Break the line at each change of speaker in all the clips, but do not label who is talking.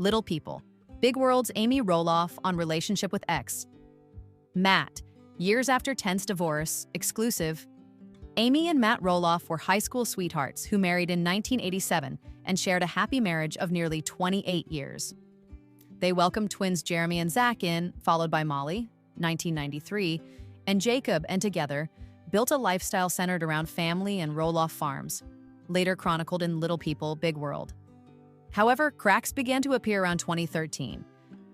Little People. Big World's Amy Roloff on relationship with ex. Matt. Years after tense divorce. Exclusive. Amy and Matt Roloff were high school sweethearts who married in 1987 and shared a happy marriage of nearly 28 years. They welcomed twins Jeremy and Zach in, followed by Molly, 1993, and Jacob, and together built a lifestyle centered around family and Roloff farms, later chronicled in Little People, Big World. However, cracks began to appear around 2013.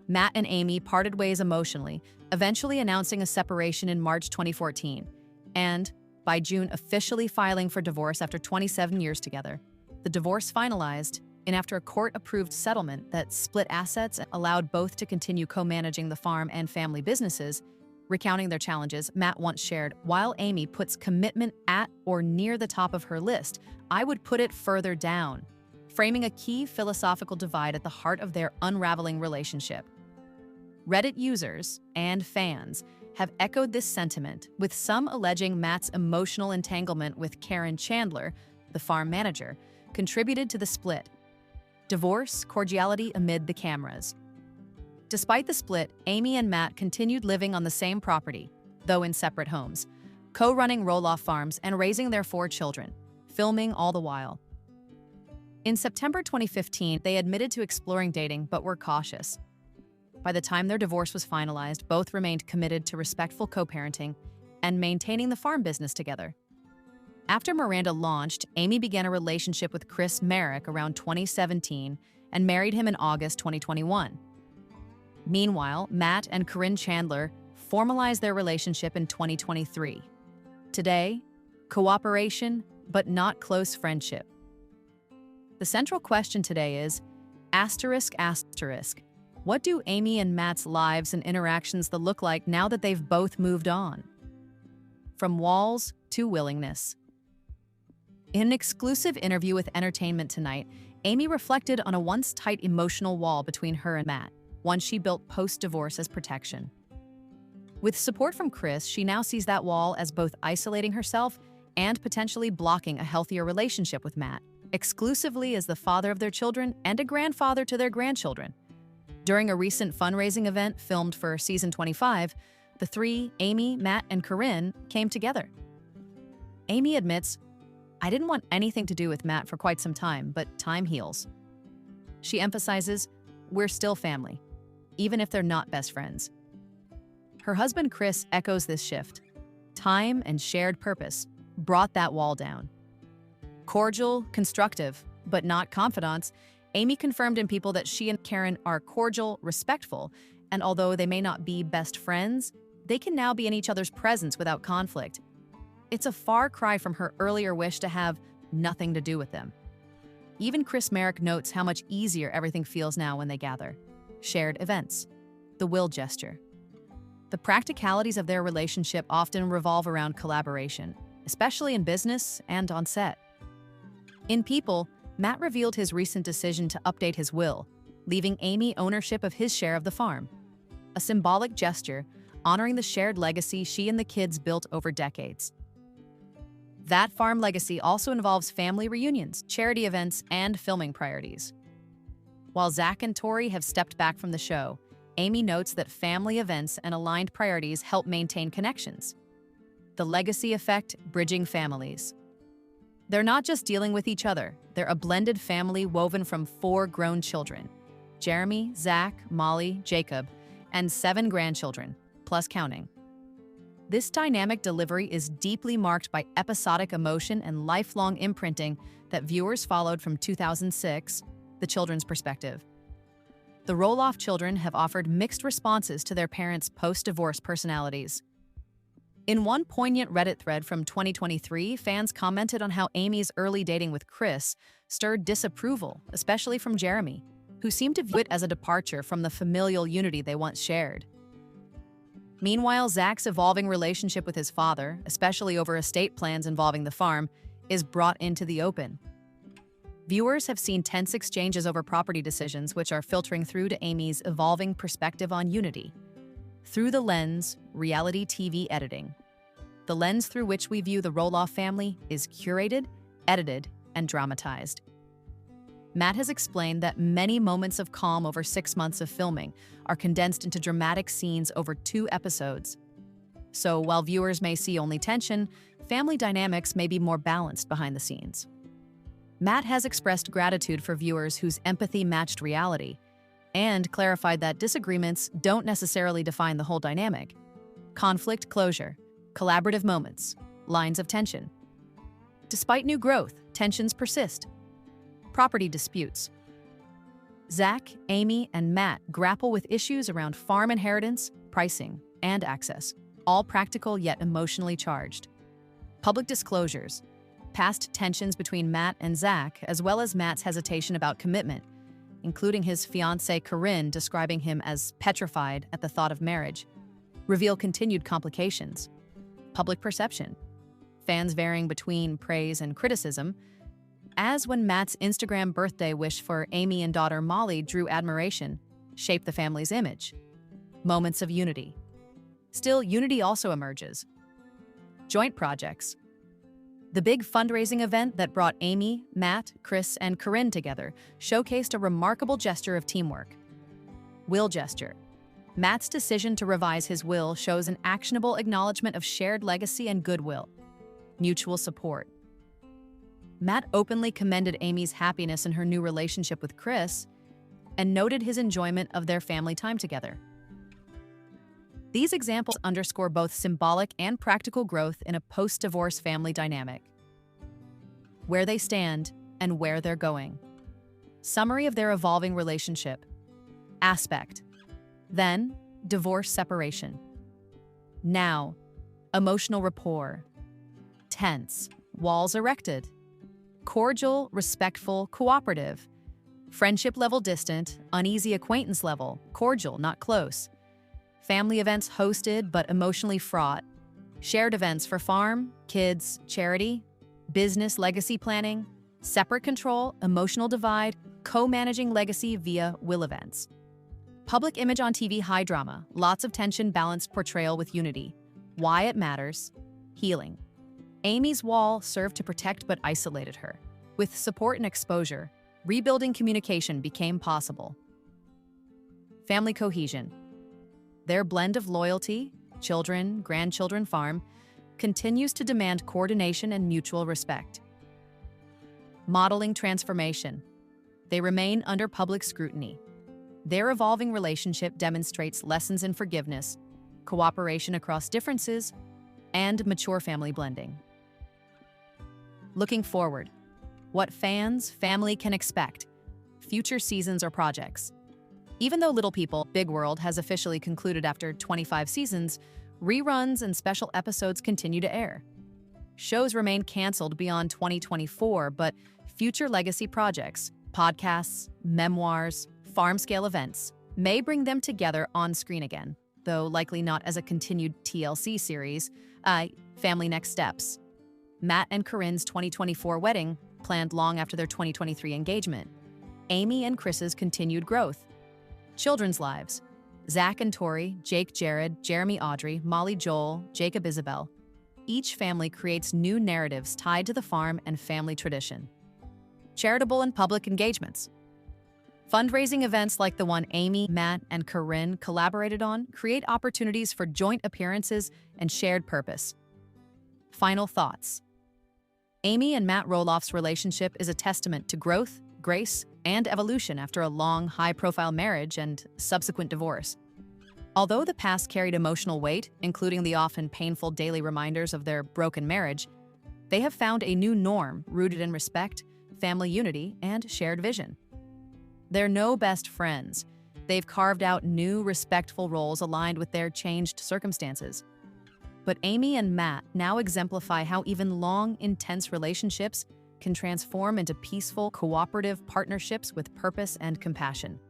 Matt and Amy parted ways emotionally, eventually announcing a separation in March 2014, and, by June, officially filing for divorce after 27 years together. The divorce finalized, and after a court-approved settlement that split assets and allowed both to continue co-managing the farm and family businesses. Recounting their challenges, Matt once shared, "While Amy puts commitment at or near the top of her list, I would put it further down," framing a key philosophical divide at the heart of their unraveling relationship. Reddit users and fans have echoed this sentiment, with some alleging Matt's emotional entanglement with Caryn Chandler, the farm manager, contributed to the split. Divorce, cordiality amid the cameras. Despite the split, Amy and Matt continued living on the same property, though in separate homes, co-running Roloff farms and raising their 4 children, filming all the while. In September 2015, they admitted to exploring dating but were cautious. By the time their divorce was finalized, both remained committed to respectful co-parenting and maintaining the farm business together. After Miranda launched, Amy began a relationship with Chris Merrick around 2017 and married him in August 2021. Meanwhile, Matt and Caryn Chandler formalized their relationship in 2023. Today, cooperation, but not close friendship. The central question today is, ***, what do Amy and Matt's lives and interactions look like now that they've both moved on? From walls to willingness. In an exclusive interview with Entertainment Tonight, Amy reflected on a once tight emotional wall between her and Matt, one she built post-divorce as protection. With support from Chris, she now sees that wall as both isolating herself and potentially blocking a healthier relationship with Matt, exclusively as the father of their children and a grandfather to their grandchildren. During a recent fundraising event filmed for season 25, the 3, Amy, Matt, and Caryn, came together. Amy admits, "I didn't want anything to do with Matt for quite some time, but time heals." She emphasizes, "We're still family, even if they're not best friends." Her husband Chris echoes this shift. Time and shared purpose brought that wall down. Cordial, constructive, but not confidants, Amy confirmed in People that she and Caryn are cordial, respectful, and although they may not be best friends, they can now be in each other's presence without conflict. It's a far cry from her earlier wish to have nothing to do with them. Even Chris Merrick notes how much easier everything feels now when they gather. Shared events. The will gesture. The practicalities of their relationship often revolve around collaboration, especially in business and on set. In People, Matt revealed his recent decision to update his will, leaving Amy ownership of his share of the farm. A symbolic gesture, honoring the shared legacy she and the kids built over decades. That farm legacy also involves family reunions, charity events, and filming priorities. While Zach and Tori have stepped back from the show, Amy notes that family events and aligned priorities help maintain connections. The legacy effect, bridging families. They're not just dealing with each other, they're a blended family woven from 4 grown children: Jeremy, Zach, Molly, Jacob, and 7 grandchildren, plus counting. This dynamic delivery is deeply marked by episodic emotion and lifelong imprinting that viewers followed from 2006, the children's perspective. The Roloff children have offered mixed responses to their parents' post-divorce personalities. In one poignant Reddit thread from 2023, fans commented on how Amy's early dating with Chris stirred disapproval, especially from Jeremy, who seemed to view it as a departure from the familial unity they once shared. Meanwhile, Zach's evolving relationship with his father, especially over estate plans involving the farm, is brought into the open. Viewers have seen tense exchanges over property decisions, which are filtering through to Amy's evolving perspective on unity. Through the lens, reality TV editing. The lens through which we view the Roloff family is curated, edited, and dramatized. Matt has explained that many moments of calm over 6 months of filming are condensed into dramatic scenes over 2 episodes. So while viewers may see only tension, family dynamics may be more balanced behind the scenes. Matt has expressed gratitude for viewers whose empathy matched reality, and clarified that disagreements don't necessarily define the whole dynamic. Conflict closure, collaborative moments, lines of tension. Despite new growth, tensions persist. Property disputes. Zach, Amy, and Matt grapple with issues around farm inheritance, pricing, and access, all practical yet emotionally charged. Public disclosures. Past tensions between Matt and Zach, as well as Matt's hesitation about commitment, including his fiancée Caryn describing him as petrified at the thought of marriage, reveal continued complications. Public perception. Fans varying between praise and criticism, as when Matt's Instagram birthday wish for Amy and daughter Molly drew admiration, shaped the family's image. Moments of unity. Still, unity also emerges. Joint projects. The big fundraising event that brought Amy, Matt, Chris, and Caryn together showcased a remarkable gesture of teamwork. Will gesture. Matt's decision to revise his will shows an actionable acknowledgement of shared legacy and goodwill. Mutual support. Matt openly commended Amy's happiness in her new relationship with Chris and noted his enjoyment of their family time together. These examples underscore both symbolic and practical growth in a post-divorce family dynamic. Where they stand and where they're going. Summary of their evolving relationship. Aspect. Then, divorce separation. Now, emotional rapport. Tense, walls erected. Cordial, respectful, cooperative. Friendship level distant, uneasy acquaintance level, cordial, not close. Family events hosted but emotionally fraught. Shared events for farm, kids, charity, business legacy planning, separate control, emotional divide, co-managing legacy via will events. Public image on TV high drama, lots of tension balanced portrayal with unity. Why it matters. Healing. Amy's wall served to protect but isolated her. With support and exposure, rebuilding communication became possible. Family cohesion. Their blend of loyalty, children, grandchildren farm, continues to demand coordination and mutual respect. Modeling transformation. They remain under public scrutiny. Their evolving relationship demonstrates lessons in forgiveness, cooperation across differences, and mature family blending. Looking forward, what fans, family can expect, future seasons or projects. Even though Little People, Big World has officially concluded after 25 seasons, reruns and special episodes continue to air. Shows remain canceled beyond 2024, but future legacy projects, podcasts, memoirs, farm-scale events may bring them together on screen again, though likely not as a continued TLC series. Family Next Steps. Matt and Caryn's 2024 wedding, planned long after their 2023 engagement. Amy and Chris's continued growth. Children's lives. Zach and Tori, Jake Jared, Jeremy Audrey, Molly Joel, Jacob Isabel. Each family creates new narratives tied to the farm and family tradition. Charitable and public engagements. Fundraising events like the one Amy, Matt, and Caryn collaborated on create opportunities for joint appearances and shared purpose. Final thoughts. Amy and Matt Roloff's relationship is a testament to growth, grace, and evolution after a long, high-profile marriage and subsequent divorce. Although the past carried emotional weight, including the often painful daily reminders of their broken marriage, they have found a new norm rooted in respect, family unity, and shared vision. They're no best friends. They've carved out new, respectful roles aligned with their changed circumstances. But Amy and Matt now exemplify how even long, intense relationships can transform into peaceful, cooperative partnerships with purpose and compassion.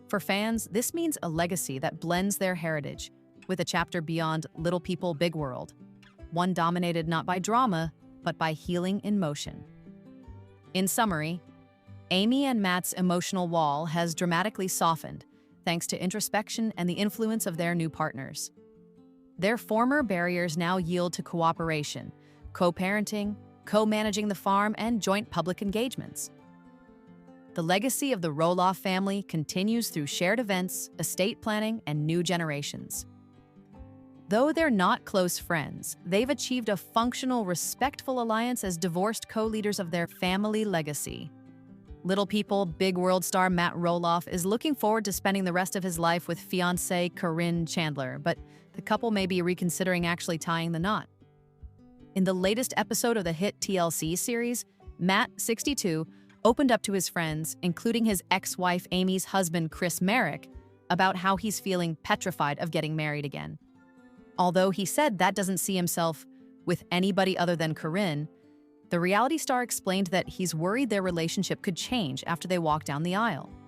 For fans, this means a legacy that blends their heritage with a chapter beyond Little People, Big World, one dominated not by drama, but by healing in motion. In summary, Amy and Matt's emotional wall has dramatically softened thanks to introspection and the influence of their new partners. Their former barriers now yield to cooperation, co-parenting, co-managing the farm, and joint public engagements. The legacy of the Roloff family continues through shared events, estate planning, and new generations. Though they're not close friends, they've achieved a functional, respectful alliance as divorced co-leaders of their family legacy. Little People big world star Matt Roloff is looking forward to spending the rest of his life with fiancée Caryn Chandler, but the couple may be reconsidering actually tying the knot. In the latest episode of the hit TLC series, Matt, 62, opened up to his friends, including his ex-wife Amy's husband Chris Merrick, about how he's feeling petrified of getting married again. Although he said that doesn't see himself with anybody other than Caryn, the reality star explained that he's worried their relationship could change after they walk down the aisle.